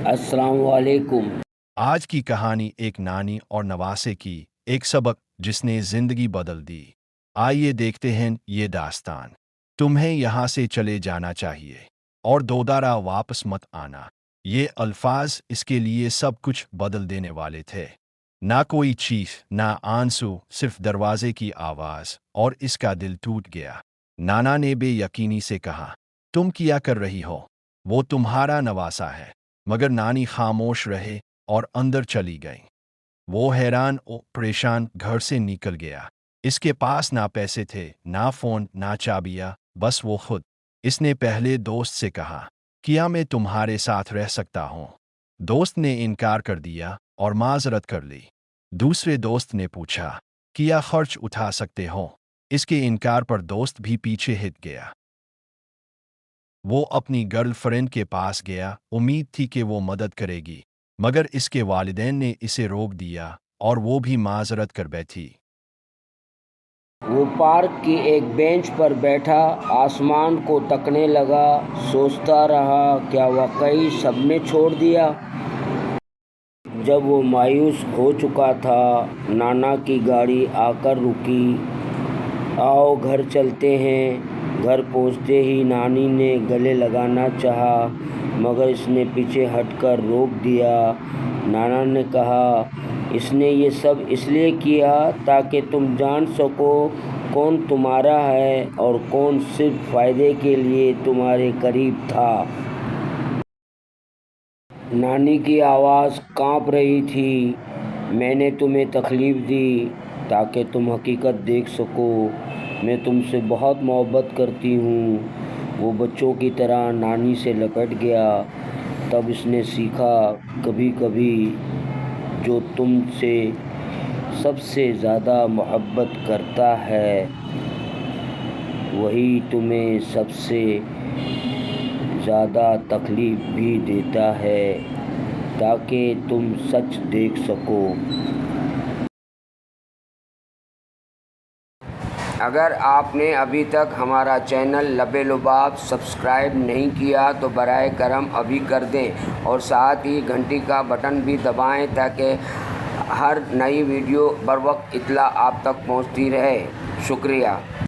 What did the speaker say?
السلام علیکم۔ آج کی کہانی ایک نانی اور نواسے کی ایک سبق جس نے زندگی بدل دی۔ آئیے دیکھتے ہیں یہ داستان۔ تمہیں یہاں سے چلے جانا چاہیے اور دوبارہ واپس مت آنا۔ یہ الفاظ اس کے لیے سب کچھ بدل دینے والے تھے۔ نہ کوئی چیخ، نہ آنسو، صرف دروازے کی آواز، اور اس کا دل ٹوٹ گیا۔ نانا نے بے یقینی سے کہا، تم کیا کر رہی ہو؟ وہ تمہارا نواسا ہے۔ مگر نانی خاموش رہے اور اندر چلی گئی۔ وہ حیران اور پریشان گھر سے نکل گیا۔ اس کے پاس نہ پیسے تھے، نہ فون، نہ چابیاں، بس وہ خود۔ اس نے پہلے دوست سے کہا، کیا میں تمہارے ساتھ رہ سکتا ہوں؟ دوست نے انکار کر دیا اور معذرت کر لی۔ دوسرے دوست نے پوچھا، کیا خرچ اٹھا سکتے ہو؟ اس کے انکار پر دوست بھی پیچھے ہٹ گیا۔ وہ اپنی گرل فرینڈ کے پاس گیا، امید تھی کہ وہ مدد کرے گی، مگر اس کے والدین نے اسے روک دیا اور وہ بھی معذرت کر بیٹھی۔ وہ پارک کی ایک بینچ پر بیٹھا آسمان کو تکنے لگا، سوچتا رہا کیا واقعی سب نے چھوڑ دیا؟ جب وہ مایوس ہو چکا تھا، نانا کی گاڑی آ کر رکی۔ آؤ گھر چلتے ہیں۔ گھر پہنچتے ہی نانی نے گلے لگانا چاہا، مگر اس نے پیچھے ہٹ کر روک دیا۔ نانا نے کہا، اس نے یہ سب اس لیے کیا تاکہ تم جان سکو کون تمہارا ہے اور کون صرف فائدے کے لیے تمہارے قریب تھا۔ نانی کی آواز کانپ رہی تھی، میں نے تمہیں تکلیف دی تاکہ تم حقیقت دیکھ سکو۔ میں تم سے بہت محبت کرتی ہوں۔ وہ بچوں کی طرح نانی سے لپٹ گیا۔ تب اس نے سیکھا، کبھی کبھی جو تم سے سب سے زیادہ محبت کرتا ہے وہی تمہیں سب سے زیادہ تکلیف بھی دیتا ہے، تاکہ تم سچ دیکھ سکو۔ اگر آپ نے ابھی تک ہمارا چینل لب لباب سبسکرائب نہیں کیا تو برائے کرم ابھی کر دیں اور ساتھ ہی گھنٹی کا بٹن بھی دبائیں تاکہ ہر نئی ویڈیو بروقت اطلاع آپ تک پہنچتی رہے۔ شکریہ۔